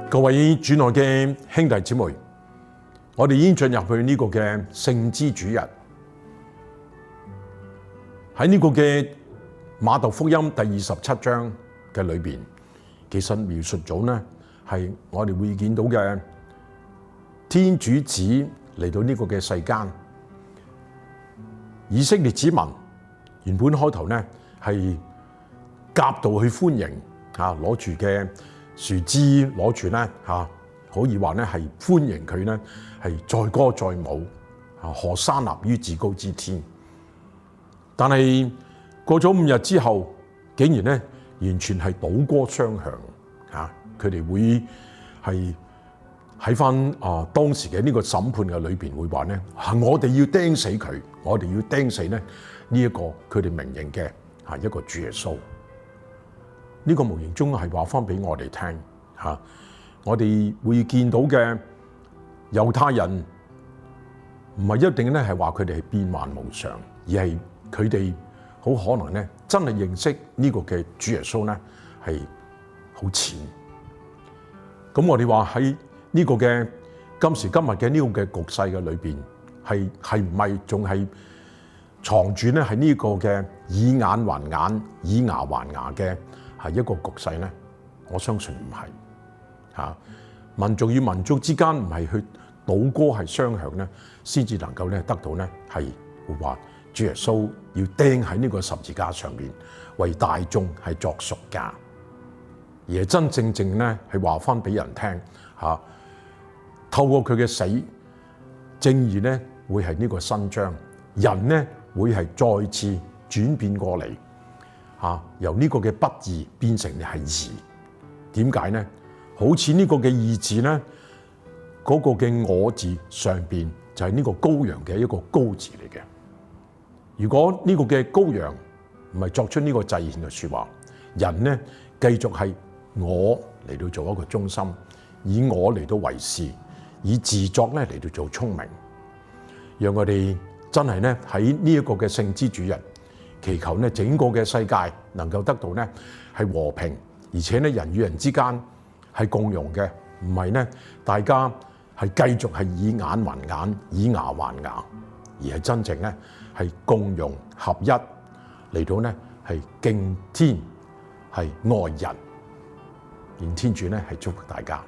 各位主內嘅兄弟姊妹，我哋已經進入去呢個嘅聖枝主日。喺呢個嘅馬竇福音第27章嘅裏邊，其實描述咗呢係我哋會見到嘅天主子嚟到呢個嘅世間。以色列子民原本開頭呢係夾道去歡迎攞住嘅樹枝，攞住咧可以話咧係歡迎佢咧係載歌載舞何沙納於至高之天。但係過咗5日之後，竟然咧完全係倒戈相向佢哋會係喺翻當時嘅呢個審判嘅裏邊會話咧我哋要釘死佢，我哋要釘死咧呢一個佢哋明認嘅一個主耶穌。呢個無形中係話翻俾我哋聽我哋會見到嘅猶太人唔係一定咧係話佢哋係變幻無常，而係佢哋好可能咧真係認識呢個嘅主耶穌咧係好淺。咁我哋話喺呢個嘅今時今日嘅呢個嘅局勢嘅裏邊，係唔係仲係藏住咧係呢個嘅以眼還眼、以牙還牙嘅係一個局勢咧？我相信唔係民族與民族之間唔係去倒戈係相向咧，先至能夠咧得到咧係會話主耶穌要釘喺呢個十字架上面，為大眾係作贖價，而係真正正咧係話翻俾人聽透過佢嘅死，正義咧會係呢個伸張，人咧會係再次轉變過嚟由呢個嘅不義變成係義。點解呢？好似呢個嘅義字咧，嗰個嘅我字上邊就係呢個羔羊嘅一個羔字嚟嘅。如果呢個嘅羔羊唔係作出呢個祭獻嘅說話，人咧繼續係我嚟到做一個中心，以我嚟到為事，以自作咧嚟到做聰明，讓我哋真係咧喺呢一個嘅聖枝主日，祈求咧整個嘅世界能夠得到咧係和平，而且咧人與人之間係共融嘅，唔係咧大家係繼續係以眼還眼、以牙還牙，而係真正咧係共融合一嚟到咧係敬天係愛人，願天主咧係祝福大家。